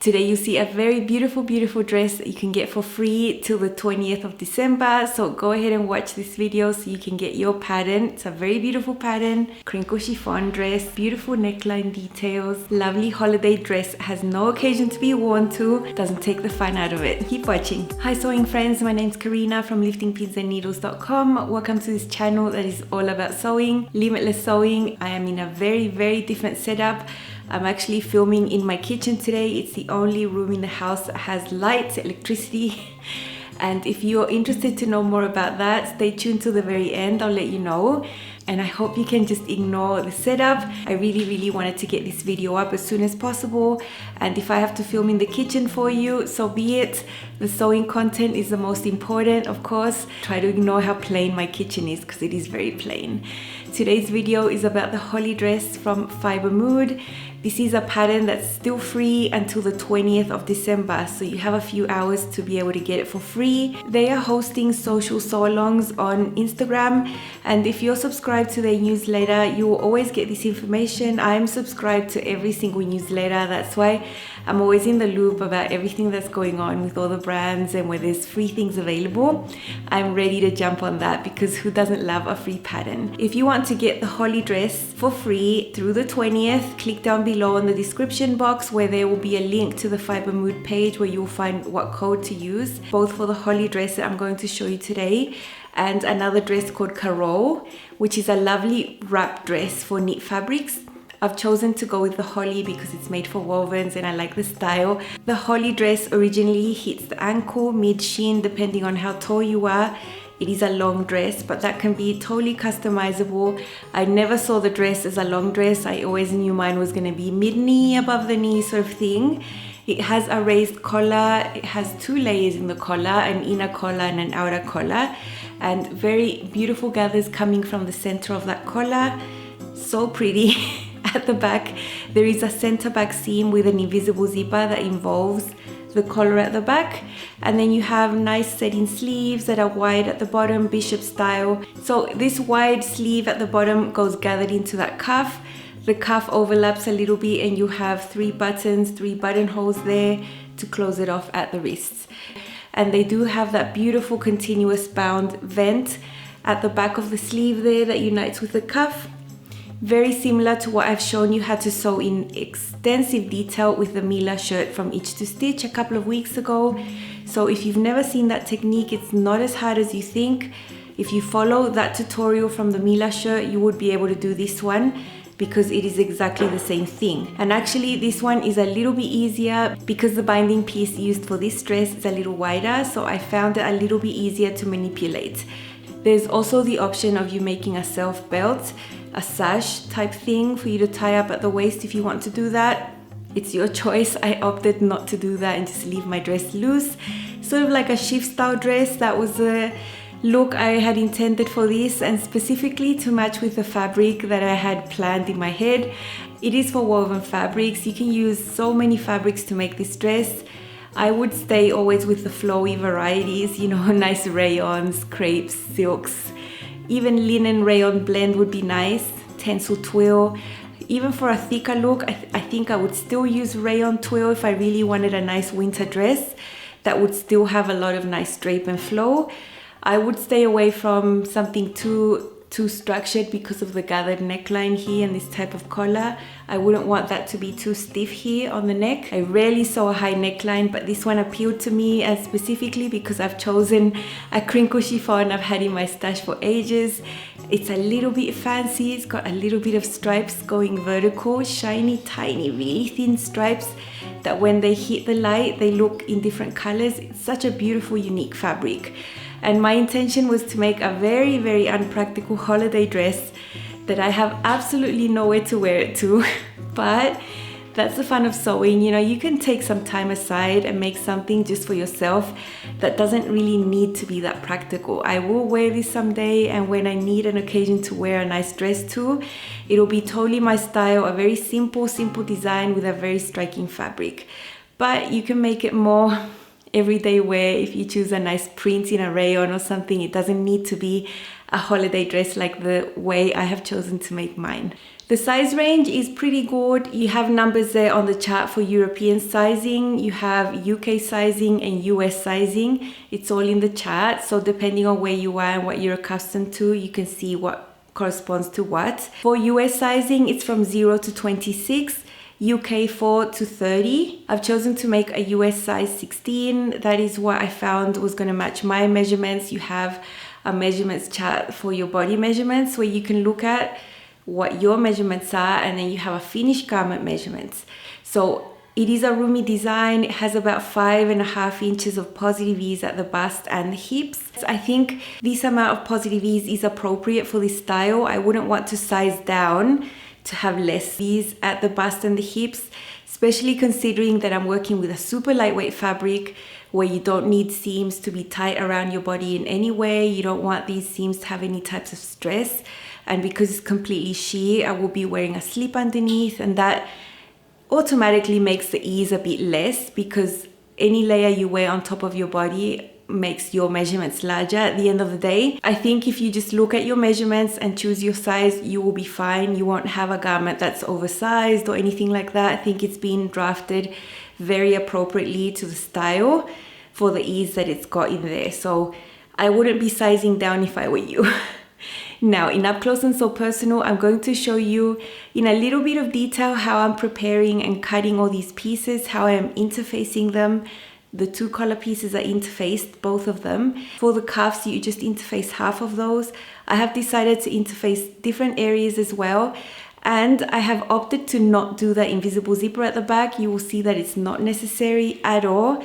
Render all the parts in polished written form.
Today you see a very beautiful dress that you can get for free till the 20th of December. So go ahead and watch this video so you can get your pattern. It's a very beautiful pattern, crinkle chiffon dress, beautiful neckline details, lovely holiday dress, has no occasion to be worn to, doesn't take the fun out of it. Keep watching. Hi sewing friends, my name's Karina from liftingpinsandneedles.com. Welcome to this channel that is all about sewing, limitless sewing. I am in a very different setup. I'm actually filming in my kitchen today. It's the only room in the house that has lights, electricity. And if you're interested to know more about that, stay tuned to the very end. I'll let you know. And I hope you can just ignore the setup. I really wanted to get this video up as soon as possible. And if I have to film in the kitchen for you, so be it. The sewing content is the most important, of course. Try to ignore how plain my kitchen is because it is very plain. Today's video is about the holly dress from Fibre Mood. This is a pattern that's still free until the 20th of December, so you have a few hours to be able to get it for free. They are hosting social sew-alongs on Instagram, and if you're subscribed to their newsletter, you will always get this information. I'm subscribed to every single newsletter. That's why I'm always in the loop about everything that's going on with all the brands, and where there's free things available, I'm ready to jump on that because who doesn't love a free pattern? If you want to get the holly dress for free through the 20th, click down below in the description box where there will be a link to the Fibre Mood page where you'll find what code to use, both for the holly dress that I'm going to show you today and another dress called Carole, which is a lovely wrap dress for knit fabrics. I've chosen to go with the holly because it's made for wovens and I like the style. The holly dress originally hits the ankle, mid-shin, depending on how tall you are. It is a long dress, but that can be totally customizable. I never saw the dress as a long dress. I always knew mine was going to be mid-knee, above the knee sort of thing. It has a raised collar. It has two layers in the collar, an inner collar and an outer collar, and very beautiful gathers coming from the center of that collar. So pretty. At the back, there is a center back seam with an invisible zipper that involves the collar at the back, and then you have nice setting sleeves that are wide at the bottom, bishop style. So this wide sleeve at the bottom goes gathered into that cuff. The cuff overlaps a little bit and you have three buttons, three buttonholes there to close it off at the wrists. And they do have that beautiful continuous bound vent at the back of the sleeve there that unites with the cuff. Very similar to what I've shown you how to sew in extensive detail with the Mila Shirt from Itch to Stitch a couple of weeks ago. So if you've never seen that technique, it's not as hard as you think. If you follow that tutorial from the Mila Shirt, you would be able to do this one because it is exactly the same thing. And actually this one is a little bit easier because the binding piece used for this dress is a little wider, so I found it a little bit easier to manipulate. There's also the option of you making a self belt, a sash type thing for you to tie up at the waist if you want to do that. It's your choice. I opted not to do that and just leave my dress loose. Sort of like a shift style dress. That was the look I had intended for this, and specifically to match with the fabric that I had planned in my head. It is for woven fabrics. You can use so many fabrics to make this dress. I would stay always with the flowy varieties, you know, nice rayons, crepes, silks. Even linen rayon blend would be nice, tencel twill. Even for a thicker look, I think I would still use rayon twill if I really wanted a nice winter dress that would still have a lot of nice drape and flow. I would stay away from something too structured because of the gathered neckline here and this type of collar. I wouldn't want that to be too stiff here on the neck. I rarely sew a high neckline, but this one appealed to me, and specifically because I've chosen a crinkle chiffon I've had in my stash for ages. It's a little bit fancy. It's got a little bit of stripes going vertical, shiny, tiny, really thin stripes that when they hit the light, they look in different colors. It's such a beautiful, unique fabric. And my intention was to make a very unpractical holiday dress that I have absolutely nowhere to wear it to. But that's the fun of sewing. You know, you can take some time aside and make something just for yourself that doesn't really need to be that practical. I will wear this someday, and when I need an occasion to wear a nice dress too, it'll be totally my style, a very simple design with a very striking fabric. But you can make it more everyday wear. If you choose a nice print in a rayon or something, it doesn't need to be a holiday dress like the way I have chosen to make mine. The size range is pretty good. You have numbers there on the chart for European sizing. You have UK sizing and US sizing. It's all in the chart. So depending on where you are and what you're accustomed to, you can see what corresponds to what. For US sizing, it's from 0 to 26. UK 4 to 30. I've chosen to make a US size 16. That is what I found was going to match my measurements. You have a measurements chart for your body measurements where you can look at what your measurements are, and then you have a finished garment measurements. So it is a roomy design. It has about 5.5 inches of positive ease at the bust and the hips. I think this amount of positive ease is appropriate for this style. I wouldn't want to size down to have less ease at the bust and the hips, especially considering that I'm working with a super lightweight fabric where you don't need seams to be tight around your body in any way. You don't want these seams to have any types of stress. And because it's completely sheer, I will be wearing a slip underneath, and that automatically makes the ease a bit less because any layer you wear on top of your body makes your measurements larger at the end of the day. I think if you just look at your measurements and choose your size, you will be fine. You won't have a garment that's oversized or anything like that. I think it's been drafted very appropriately to the style for the ease that it's got in there. So I wouldn't be sizing down if I were you. Now, in Up Close and So Personal, I'm going to show you in a little bit of detail how I'm preparing and cutting all these pieces, how I am interfacing them. The two collar pieces are interfaced, both of them. For the cuffs, you just interface half of those. I have decided to interface different areas as well. And I have opted to not do that invisible zipper at the back. You will see that it's not necessary at all.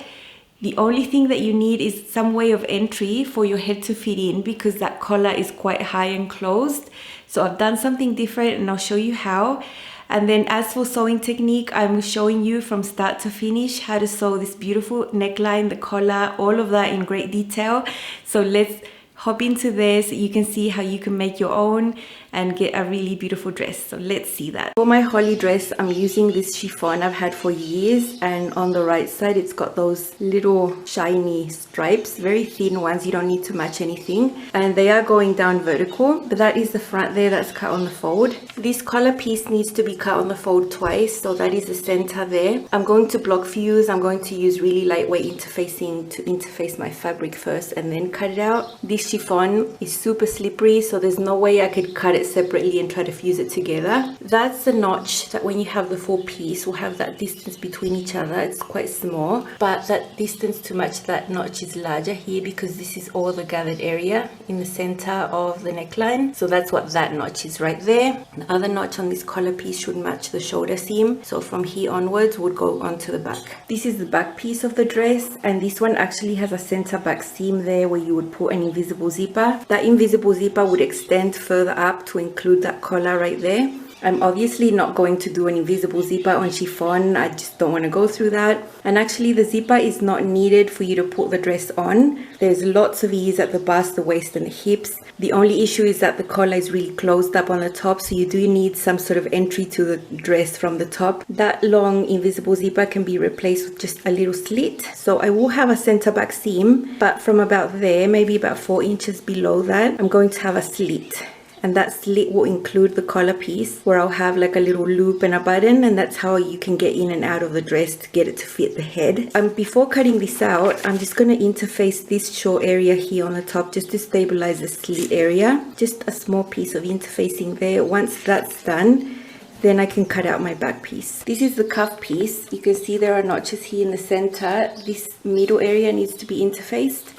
The only thing that you need is some way of entry for your head to fit in because that collar is quite high and closed. So I've done something different and I'll show you how. And then as for sewing technique, I'm showing you from start to finish how to sew this beautiful neckline, the collar, all of that in great detail. So let's hop into there so you can see how you can make your own and get a really beautiful dress. So let's see that. For my holly dress, I'm using this chiffon I've had for years, and on the right side it's got those little shiny stripes, very thin ones. You don't need to match anything, and they are going down vertical, but that is the front there that's cut on the fold. This collar piece needs to be cut on the fold twice, so that is the center there. I'm going to block fuse. I'm going to use really lightweight interfacing to interface my fabric first and then cut it out. This chiffon is super slippery, so there's no way I could cut it separately and try to fuse it together. That's the notch that when you have the full piece will have that distance between each other. It's quite small, but that distance to match that notch is larger here because this is all the gathered area in the center of the neckline. So that's what that notch is right there. The other notch on this collar piece should match the shoulder seam, so from here onwards would go onto the back. This is the back piece of the dress, and this one actually has a center back seam there where you would put an invisible zipper. That invisible zipper would extend further up to include that collar right there. I'm obviously not going to do an invisible zipper on chiffon. I just don't want to go through that. And actually the zipper is not needed for you to put the dress on. There's lots of ease at the bust, the waist and the hips. The only issue is that the collar is really closed up on the top, so you do need some sort of entry to the dress from the top. That long invisible zipper can be replaced with just a little slit. So I will have a center back seam, but from about there, maybe about 4 inches below that, I'm going to have a slit. And that slit will include the collar piece where I'll have like a little loop and a button, and that's how you can get in and out of the dress to get it to fit the head. Before cutting this out, I'm just going to interface this short area here on the top just to stabilize the slit area. Just a small piece of interfacing there. Once that's done, then I can cut out my back piece. This is the cuff piece. You can see there are notches here in the center. This middle area needs to be interfaced.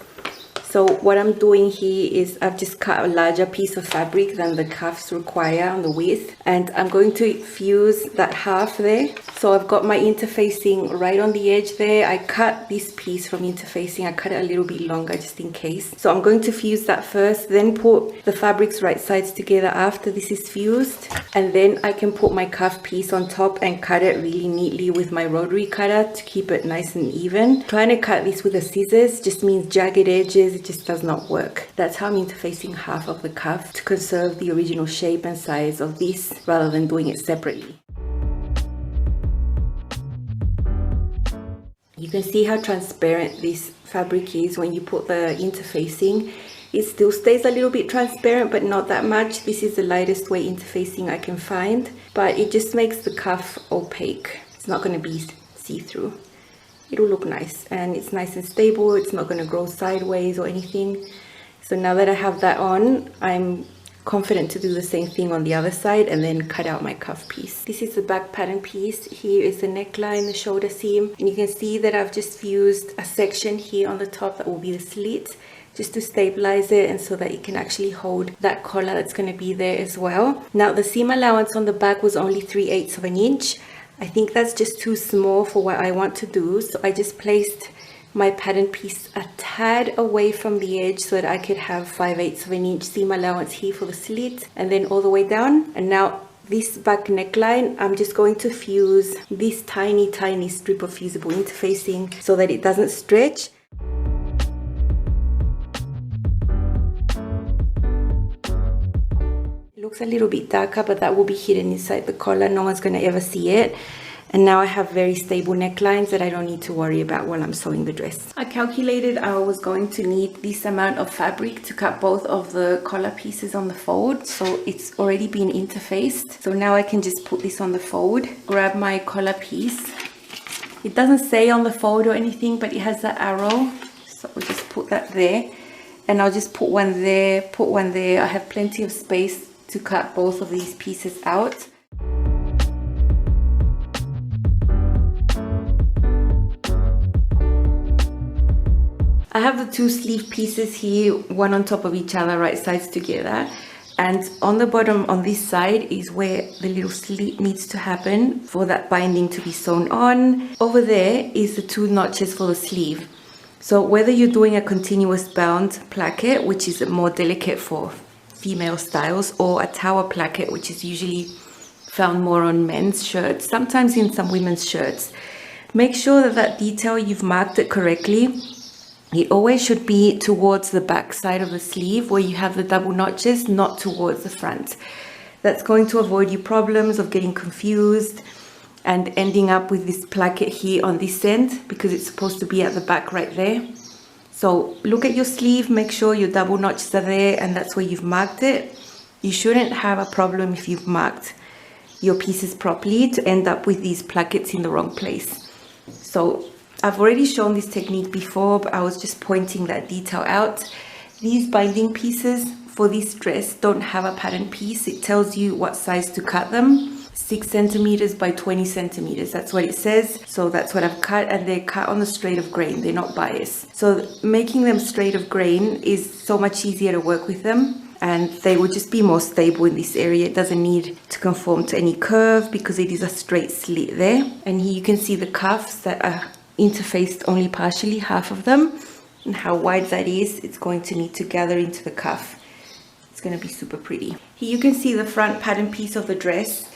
So what I'm doing here is I've just cut a larger piece of fabric than the cuffs require on the width, and I'm going to fuse that half there. So I've got my interfacing right on the edge there. I cut this piece from interfacing. I cut it a little bit longer just in case. So I'm going to fuse that first, then put the fabric's right sides together after this is fused, and then I can put my cuff piece on top and cut it really neatly with my rotary cutter to keep it nice and even. Trying to cut this with the scissors just means jagged edges. It just does not work. That's how I'm interfacing half of the cuff to conserve the original shape and size of this rather than doing it separately. You can see how transparent this fabric is when you put the interfacing. It still stays a little bit transparent, but not that much. This is the lightest weight interfacing I can find, but it just makes the cuff opaque. It's not going to be see-through. It'll look nice, and it's nice and stable. It's not going to grow sideways or anything. So now that I have that on, I'm confident to do the same thing on the other side and then cut out my cuff piece. This is the back pattern piece. Here is the neckline, the shoulder seam, and you can see that I've just fused a section here on the top that will be the slit, just to stabilize it and so that it can actually hold that collar that's going to be there as well. Now the seam allowance on the back was only 3/8 of an inch. I think that's just too small for what I want to do, so I just placed my pattern piece a tad away from the edge so that I could have 5/8 of an inch seam allowance here for the slit, and then all the way down. And now this back neckline, I'm just going to fuse this tiny strip of fusible interfacing so that it doesn't stretch. It looks a little bit darker, but that will be hidden inside the collar. No one's going to ever see it. And now I have very stable necklines that I don't need to worry about while I'm sewing the dress. I calculated I was going to need this amount of fabric to cut both of the collar pieces on the fold. So it's already been interfaced. So now I can just put this on the fold, grab my collar piece. It doesn't say on the fold or anything, but it has that arrow. So I'll just put that there. And I'll just put one there, put one there. I have plenty of space to cut both of these pieces out. I have the two sleeve pieces here, one on top of each other, right sides together. And on the bottom on this side is where the little slit needs to happen for that binding to be sewn on. Over there is the two notches for the sleeve. So whether you're doing a continuous bound placket, which is more delicate for female styles, or a tower placket, which is usually found more on men's shirts, sometimes in some women's shirts, make sure that that detail, you've marked it correctly. It always should be towards the back side of the sleeve where you have the double notches, not towards the front. That's going to avoid you problems of getting confused and ending up with this placket here on this end, because it's supposed to be at the back right there. So look at your sleeve, make sure your double notches are there, and that's where you've marked it. You shouldn't have a problem if you've marked your pieces properly to end up with these plackets in the wrong place. So I've already shown this technique before, but I was just pointing that detail out. These binding pieces for this dress don't have a pattern piece. It tells you what size to cut them. 6 centimeters by 20 centimeters. That's what it says. So that's what I've cut, and they're cut on the straight of grain. They're not bias. So making them straight of grain is so much easier to work with them, and they will just be more stable in this area. It doesn't need to conform to any curve because it is a straight slit there. And here you can see the cuffs that are interfaced only partially, half of them, and how wide that is. It's going to need to gather into the cuff. It's going to be super pretty. Here you can see the front pattern piece of the dress.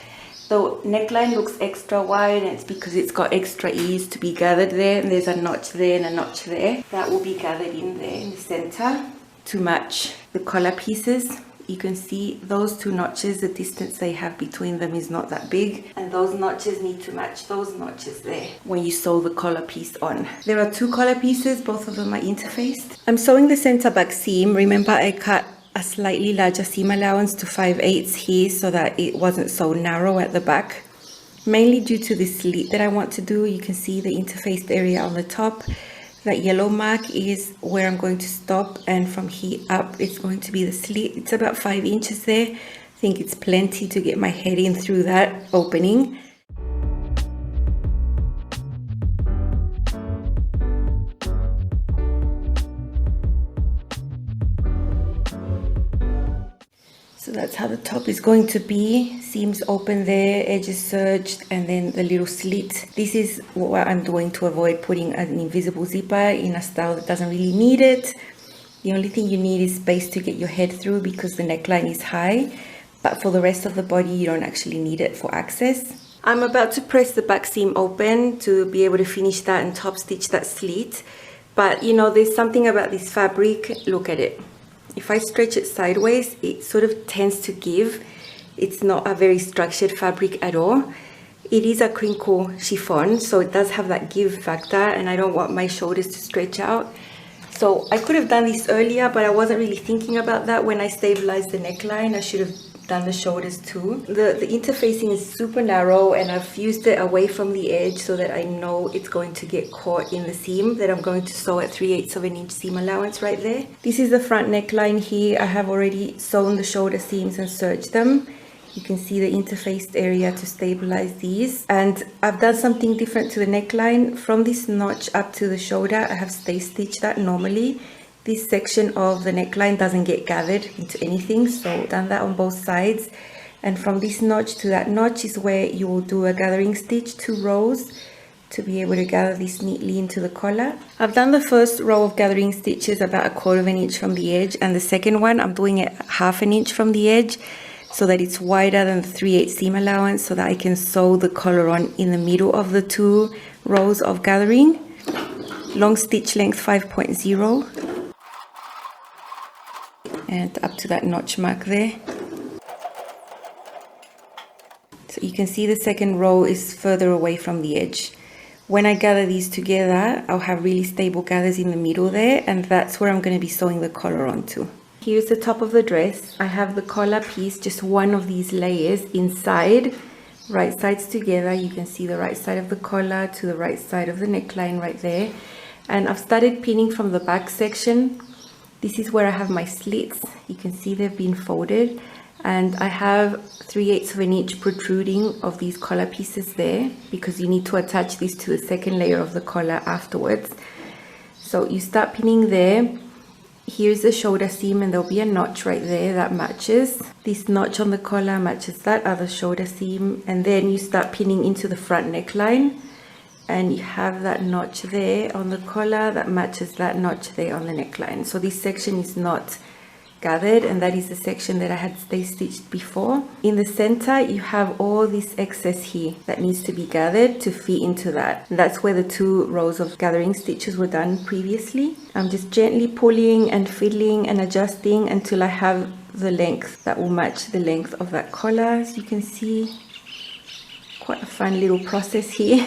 The neckline looks extra wide, and it's because it's got extra ease to be gathered there, and there's a notch there and a notch there. That will be gathered in there in the center to match the collar pieces. You can see those two notches, the distance they have between them is not that big, and those notches need to match those notches there when you sew the collar piece on. There are two collar pieces, both of them are interfaced. I'm sewing the center back seam. Remember, I cut a slightly larger seam allowance to 5/8 here so that it wasn't so narrow at the back, mainly due to the slit that I want to do. You can see the interfaced area on the top. That yellow mark is where I'm going to stop, and from here up it's going to be the slit. It's about 5 inches there. I think it's plenty to get my head in through that opening. So that's how the top is going to be. Seams open there, edges serged, and then the little slit. This is what I'm doing to avoid putting an invisible zipper in a style that doesn't really need it. The only thing you need is space to get your head through because the neckline is high, but for the rest of the body you don't actually need it for access. I'm about to press the back seam open to be able to finish that and top stitch that slit. But you know, there's something about this fabric. Look at it. If I stretch it sideways, it sort of tends to give. It's not a very structured fabric at all. It is a crinkle chiffon, so it does have that give factor, and I don't want my shoulders to stretch out. So I could have done this earlier, but I wasn't really thinking about that when I stabilized the neckline. I should have done the shoulders too. The interfacing is super narrow, and I've fused it away from the edge so that I know it's going to get caught in the seam that I'm going to sew at 3/8 of an inch seam allowance right there. This is the front neckline here. I have already sewn the shoulder seams and serged them. You can see the interfaced area to stabilize these, and I've done something different to the neckline. From this notch up to the shoulder, I have stay stitched that normally. This section of the neckline doesn't get gathered into anything, so I've done that on both sides. And from this notch to that notch is where you will do a gathering stitch, 2 rows, to be able to gather this neatly into the collar. I've done the first row of gathering stitches about 1/4 of an inch from the edge, and the second one I'm doing it 1/2 an inch from the edge, so that it's wider than the 3/8 seam allowance, so that I can sew the collar on in the middle of the 2 rows of gathering. Long stitch length 5.0, and up to that notch mark there. So you can see the second row is further away from the edge. When I gather these together, I'll have really stable gathers in the middle there, and that's where I'm going to be sewing the collar onto. Here's the top of the dress. I have the collar piece, just one of these layers inside, right sides together. You can see the right side of the collar to the right side of the neckline right there. And I've started pinning from the back section. This is where I have my slits. You can see they've been folded, and I have 3/8 of an inch protruding of these collar pieces there, because you need to attach this to the second layer of the collar afterwards. So you start pinning there. Here's the shoulder seam, and there'll be a notch right there that matches. This notch on the collar matches that other shoulder seam, and then you start pinning into the front neckline, and you have that notch there on the collar that matches that notch there on the neckline. So this section is not gathered, and that is the section that I had stay stitched before. In the center, you have all this excess here that needs to be gathered to fit into that. And that's where the 2 rows of gathering stitches were done previously. I'm just gently pulling and fiddling and adjusting until I have the length that will match the length of that collar. As you can see, quite a fun little process here.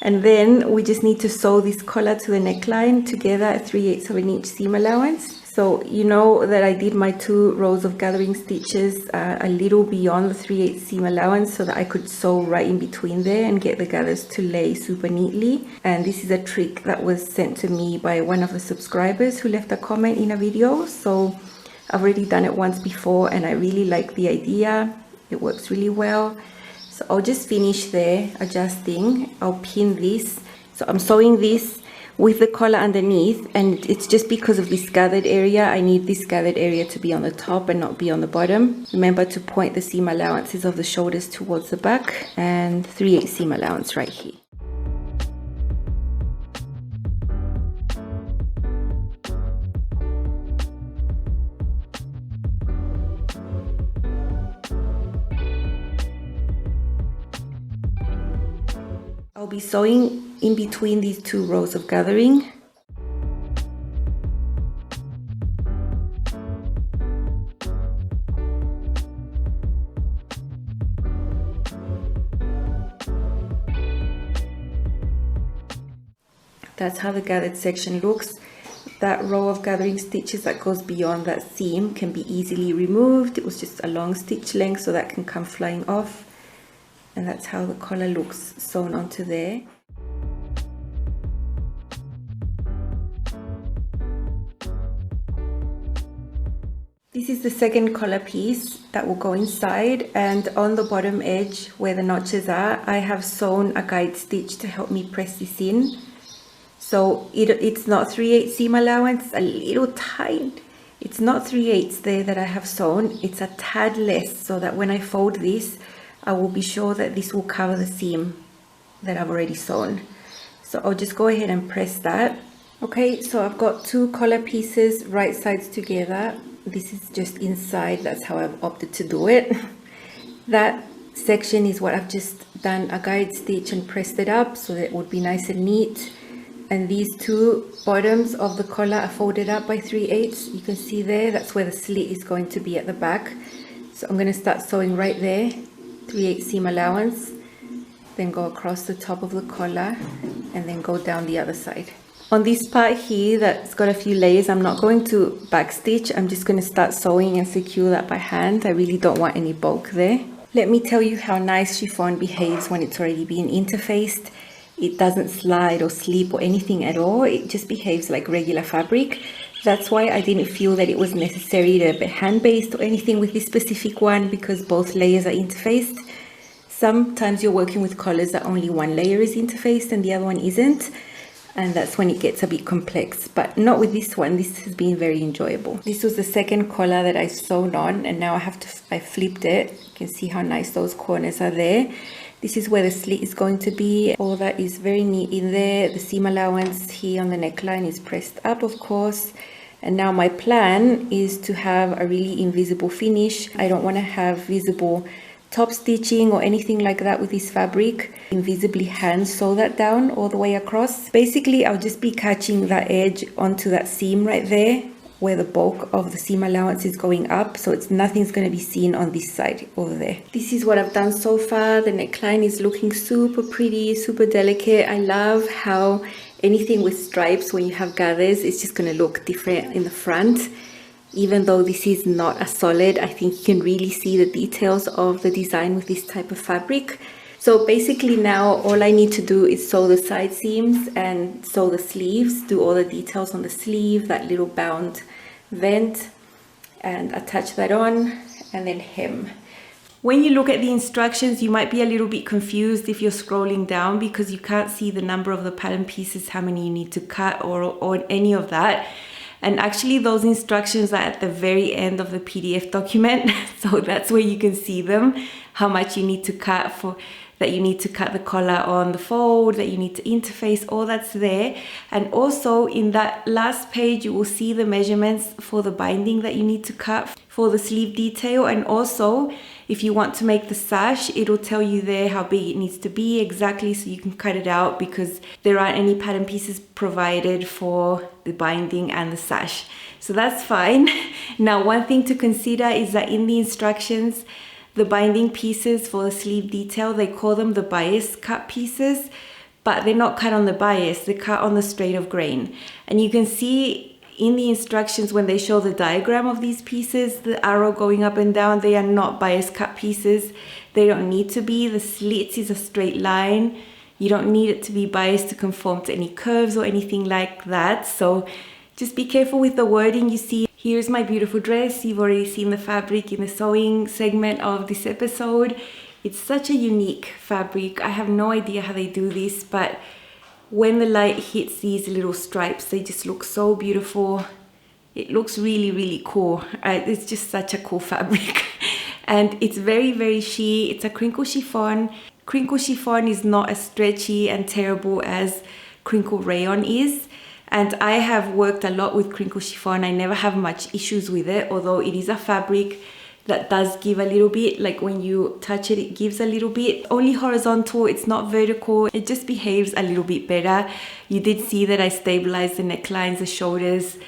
And then we just need to sew this collar to the neckline together at 3/8 of an inch seam allowance. So you know that I did my 2 rows of gathering stitches a little beyond the 3/8 seam allowance, so that I could sew right in between there and get the gathers to lay super neatly. And this is a trick that was sent to me by one of the subscribers who left a comment in a video. So I've already done it once before, and I really like the idea. It works really well. So I'll just finish there adjusting. I'll pin this. So I'm sewing this with the collar underneath, and it's just because of this gathered area. I need this gathered area to be on the top and not be on the bottom. Remember to point the seam allowances of the shoulders towards the back, and 3/8 seam allowance right here. I'll be sewing in between these 2 rows of gathering. That's how the gathered section looks. That row of gathering stitches that goes beyond that seam can be easily removed. It was just a long stitch length, so that can come flying off. And that's how the collar looks sewn onto there. This is the second collar piece that will go inside, and on the bottom edge where the notches are, I have sewn a guide stitch to help me press this in. So it's not 3/8 seam allowance, a little tight. It's not 3/8 there that I have sewn, it's a tad less, so that when I fold this, I will be sure that this will cover the seam that I've already sewn. So I'll just go ahead and press that. Okay, so I've got 2 collar pieces right sides together. This is just inside, that's how I've opted to do it. That section is what I've just done a guide stitch and pressed it up so that it would be nice and neat. And these 2 bottoms of the collar are folded up by 3/8. You can see there, that's where the slit is going to be at the back. So I'm going to start sewing right there, 3/8 seam allowance. then go across the top of the collar, and then go down the other side. On this part here that's got a few layers, I'm not going to backstitch. I'm just going to start sewing and secure that by hand. I really don't want any bulk there. Let me tell you how nice chiffon behaves when it's already been interfaced. It doesn't slide or slip or anything at all. It just behaves like regular fabric. That's why I didn't feel that it was necessary to be hand-based or anything with this specific one, because both layers are interfaced. Sometimes you're working with collars that only one layer is interfaced and the other one isn't, and that's when it gets a bit complex, but not with this one. This has been very enjoyable. This was the second collar that I sewed on, and now I flipped it. You can see how nice those corners are there. This is where the slit is going to be. All that is very neat in there. The seam allowance here on the neckline is pressed up, of course. And now my plan is to have a really invisible finish. I don't want to have visible top stitching or anything like that with this fabric. Invisibly hand sew that down all the way across. Basically, I'll just be catching that edge onto that seam right there, where the bulk of the seam allowance is going up, so nothing's going to be seen on this side over there. This is what I've done so far. The neckline is looking super pretty, super delicate. I love how anything with stripes, when you have gathers, it's just going to look different in the front. Even though this is not a solid, I think you can really see the details of the design with this type of fabric. So basically now all I need to do is sew the side seams and sew the sleeves, do all the details on the sleeve, that little bound vent, and attach that on, and then hem. When you look at the instructions, you might be a little bit confused if you're scrolling down, because you can't see the number of the pattern pieces, how many you need to cut or any of that. And actually those instructions are at the very end of the PDF document. So that's where you can see them, how much you need to cut that you need to cut the collar on the fold, that you need to interface, all that's there. And also in that last page, you will see the measurements for the binding that you need to cut for the sleeve detail. And also, if you want to make the sash, it'll tell you there how big it needs to be exactly, so you can cut it out, because there aren't any pattern pieces provided for the binding and the sash. So that's fine. Now, one thing to consider is that in the instructions, the binding pieces for the sleeve detail, they call them the bias cut pieces, but they're not cut on the bias, they're cut on the straight of grain. And you can see in the instructions when they show the diagram of these pieces, the arrow going up and down, they are not bias cut pieces. They don't need to be. The slits is a straight line. You don't need it to be biased to conform to any curves or anything like that. So just be careful with the wording you see. Here's my beautiful dress. You've already seen the fabric in the sewing segment of this episode. It's such a unique fabric. I have no idea how they do this, but when the light hits these little stripes, they just look so beautiful. It looks really, really cool. It's just such a cool fabric. And it's very, very sheer. It's a crinkle chiffon. Crinkle chiffon is not as stretchy and terrible as crinkle rayon is. And I have worked a lot with crinkle chiffon. I never have much issues with it, although it is a fabric that does give a little bit, like when you touch it, it gives a little bit. Only horizontal, it's not vertical. It just behaves a little bit better. You did see that I stabilized the necklines, the shoulders,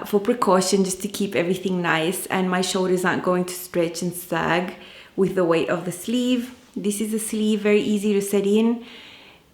for precaution, just to keep everything nice. And my shoulders aren't going to stretch and sag with the weight of the sleeve. This is a sleeve, very easy to set in.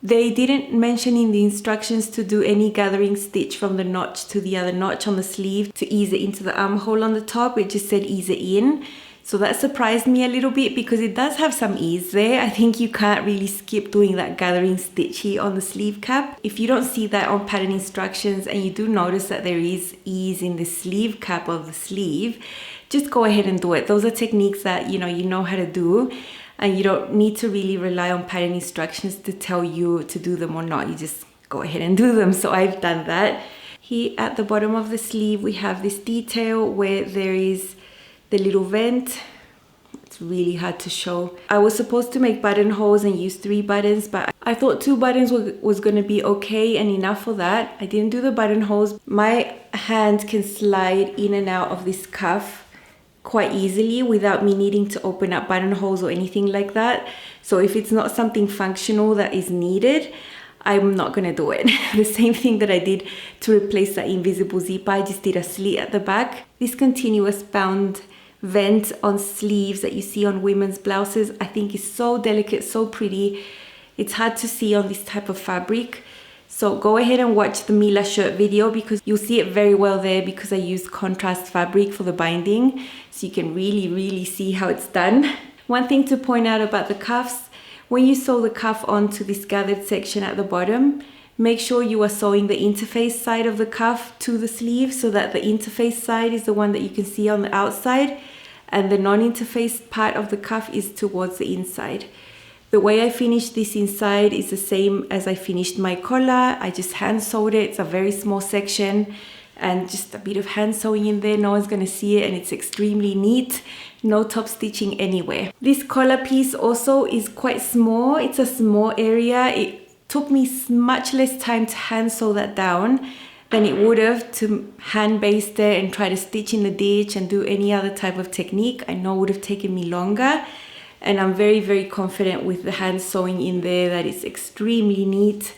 They didn't mention in the instructions to do any gathering stitch from the notch to the other notch on the sleeve to ease it into the armhole on the top. It just said ease it in. So that surprised me a little bit, because it does have some ease there. I think you can't really skip doing that gathering stitch here on the sleeve cap. If you don't see that on pattern instructions and you do notice that there is ease in the sleeve cap of the sleeve, just go ahead and do it. Those are techniques that you know how to do. And you don't need to really rely on pattern instructions to tell you to do them or not. You just go ahead and do them. So I've done that. Here at the bottom of the sleeve, we have this detail where there is the little vent. It's really hard to show. I was supposed to make buttonholes and use 3 buttons, but I thought 2 buttons was going to be okay and enough for that. I didn't do the buttonholes. My hand can slide in and out of this cuff quite easily without me needing to open up buttonholes or anything like that. So if it's not something functional that is needed, I'm not gonna do it. The same thing that I did to replace that invisible zipper, I just did a slit at the back. This continuous bound vent on sleeves that you see on women's blouses, I think is so delicate, so pretty. It's hard to see on this type of fabric. So go ahead and watch the Mila Shirt video because you'll see it very well there because I used contrast fabric for the binding. So you can really see how it's done. One thing to point out about the cuffs, when you sew the cuff onto this gathered section at the bottom, make sure you are sewing the interface side of the cuff to the sleeve so that the interface side is the one that you can see on the outside and the non-interface part of the cuff is towards the inside. The way I finished this inside is the same as I finished my collar. I just hand sewed it. It's a very small section and just a bit of hand sewing in there. No one's going to see it and it's extremely neat. No top stitching anywhere. This collar piece also is quite small. It's a small area. It took me much less time to hand sew that down than it would have to hand baste it and try to stitch in the ditch and do any other type of technique. I know it would have taken me longer. And I'm very confident with the hand sewing in there that it's extremely neat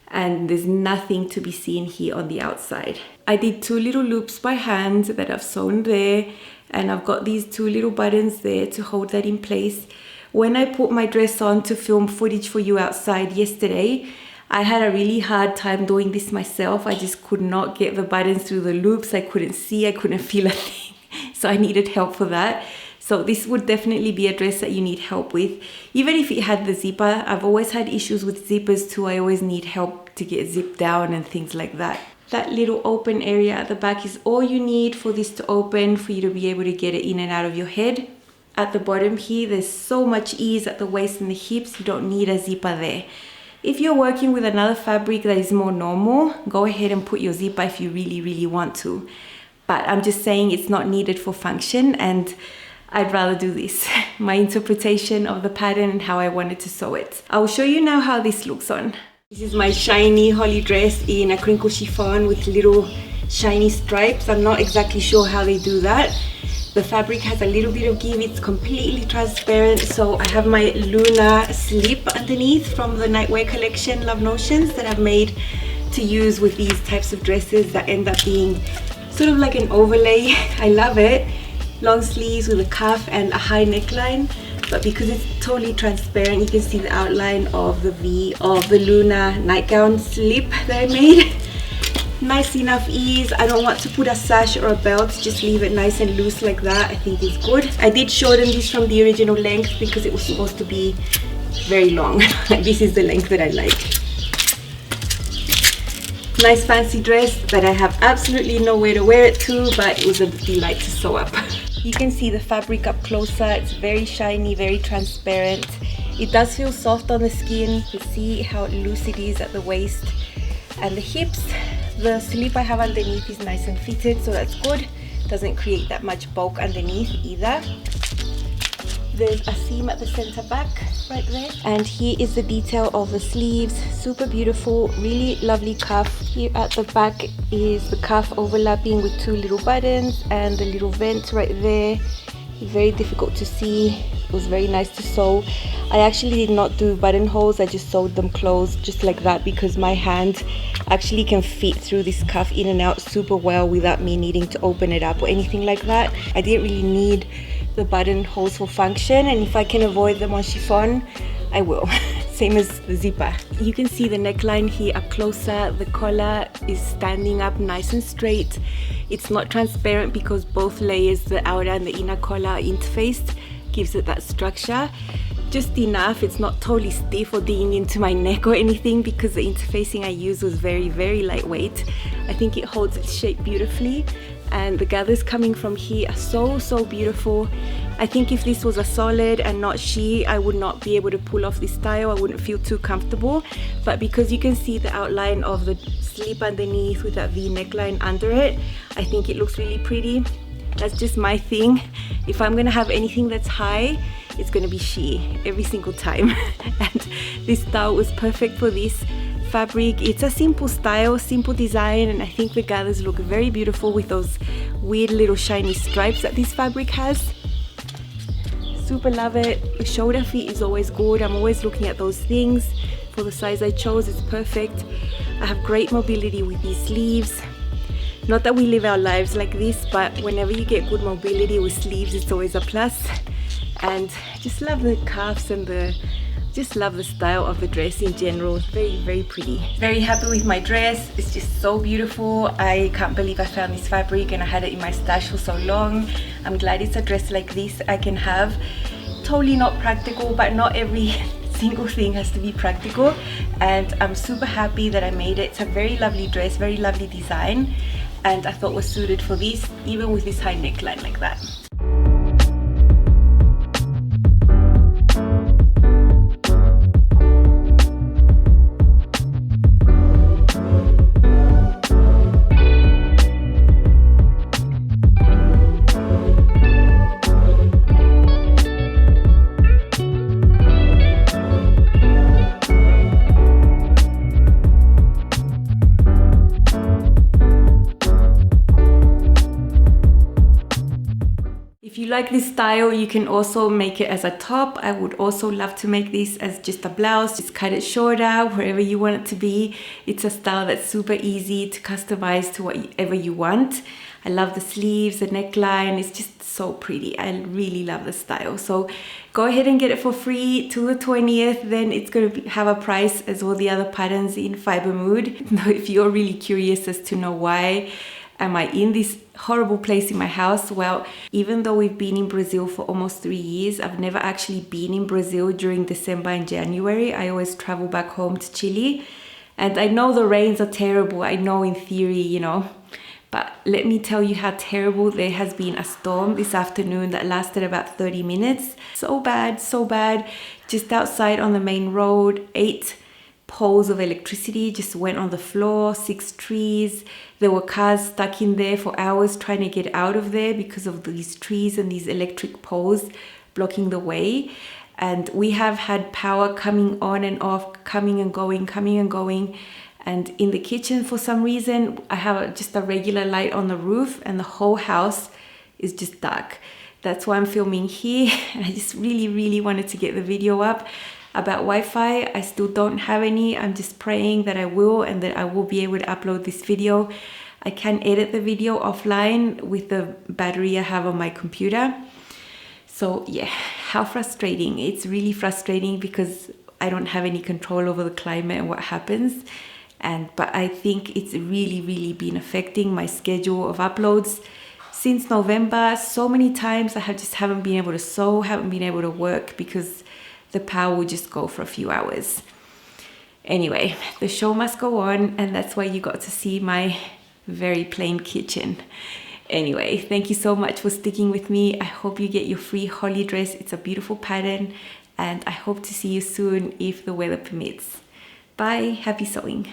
and there's nothing to be seen here on the outside. I did 2 little loops by hand that I've sewn there and I've got these 2 little buttons there to hold that in place. When I put my dress on to film footage for you outside yesterday, I had a really hard time doing this myself. I just could not get the buttons through the loops. I couldn't see, I couldn't feel a thing. So I needed help for that. So this would definitely be a dress that you need help with. Even if it had the zipper, I've always had issues with zippers too. I always need help to get zipped down and things like that. That little open area at the back is all you need for this to open, for you to be able to get it in and out of your head. At the bottom here, there's so much ease at the waist and the hips, you don't need a zipper there. If you're working with another fabric that is more normal, go ahead and put your zipper if you really want to. But I'm just saying it's not needed for function and I'd rather do this, my interpretation of the pattern and how I wanted to sew it. I'll show you now how this looks on. This is my shiny holly dress in a crinkle chiffon with little shiny stripes. I'm not exactly sure how they do that. The fabric has a little bit of give, it's completely transparent. So I have my Luna slip underneath from the nightwear collection, Love Notions, that I've made to use with these types of dresses that end up being sort of like an overlay. I love it. Long sleeves with a cuff and a high neckline, but because it's totally transparent, you can see the outline of the V of the Luna nightgown slip that I made. Nice enough ease. I don't want to put a sash or a belt, just leave it nice and loose like that. I think it's good. I did shorten this from the original length because it was supposed to be very long. This is the length that I like. Nice fancy dress that I have absolutely nowhere to wear it to, but it was a delight to sew up. You can see the fabric up closer. It's very shiny, very transparent. It does feel soft on the skin. You see how loose it is at the waist and the hips. The slip I have underneath is nice and fitted, so that's good. Doesn't create that much bulk underneath either. There's a seam at the center back right there, and here is the detail of the sleeves. Super beautiful, really lovely cuff. Here at the back is the cuff overlapping with 2 little buttons and the little vent right there. Very difficult to see. It was very nice to sew. I actually did not do buttonholes, I just sewed them closed just like that because my hand actually can fit through this cuff in and out super well without me needing to open it up or anything like that. I didn't really need the buttonholes for function, and if I can avoid them on chiffon, I will. Same as the zipper. You can see the neckline here up closer. The collar is standing up nice and straight. It's not transparent because both layers, the outer and the inner collar, are interfaced. Gives it that structure. Just enough. It's not totally stiff or digging into my neck or anything because the interfacing I used was very lightweight. I think it holds its shape beautifully, and the gathers coming from here are so beautiful. I think if this was a solid and not sheer, I would not be able to pull off this style. I wouldn't feel too comfortable, but because you can see the outline of the slip underneath with that V neckline under it, I think it looks really pretty. That's just my thing. If I'm gonna have anything that's high, it's gonna be sheer every single time. And this style was perfect for this fabric. It's a simple style, simple design, and I think the gathers look very beautiful with those weird little shiny stripes that this fabric has. Super love it. The shoulder fit is always good. I'm always looking at those things. For the size I chose, it's perfect. I have great mobility with these sleeves. Not that we live our lives like this, but whenever you get good mobility with sleeves, it's always a plus. And I just love the cuffs and the Just love the style of the dress in general. Very pretty. Very happy with my dress. It's just so beautiful. I can't believe I found this fabric and I had it in my stash for so long. I'm glad it's a dress like this I can have. Totally not practical, but not every single thing has to be practical, and I'm super happy that I made it. It's a very lovely dress, very lovely design, and I thought was suited for this, even with this high neckline like that. If you like this style, you can also make it as a top. I would also love to make this as just a blouse. Just cut it shorter, wherever you want it to be. It's a style that's super easy to customize to whatever you want. I love the sleeves, the neckline. It's just so pretty. I really love the style. So go ahead and get it for free till the 20th. Then it's going to have a price as all the other patterns in Fibre Mood. Now, if you're really curious as to know why am I in this horrible place in my house, well, even though we've been in Brazil for almost 3 years, I've never actually been in Brazil during December and January. I always travel back home to Chile, and I know the rains are terrible. I know in theory, you know, but let me tell you how terrible. There has been a storm this afternoon that lasted about 30 minutes. So bad, so bad. Just outside on the main road, 8 poles of electricity just went on the floor, 6 trees. There were cars stuck in there for hours trying to get out of there because of these trees and these electric poles blocking the way. And we have had power coming on and off, coming and going, coming and going. And in the kitchen, for some reason, I have just a regular light on the roof and the whole house is just dark. That's why I'm filming here. And I just really wanted to get the video up. About Wi-Fi, I still don't have any. I'm just praying that I will, and that I will be able to upload this video. I can edit the video offline with the battery I have on my computer. So yeah, how frustrating. It's really frustrating because I don't have any control over the climate and what happens. But I think it's really been affecting my schedule of uploads since November. So many times I just haven't been able to sew, haven't been able to work because the power will just go for a few hours. Anyway, the show must go on, and that's why you got to see my very plain kitchen. Anyway, thank you so much for sticking with me. I hope you get your free holly dress. It's a beautiful pattern, and I hope to see you soon if the weather permits. Bye, happy sewing.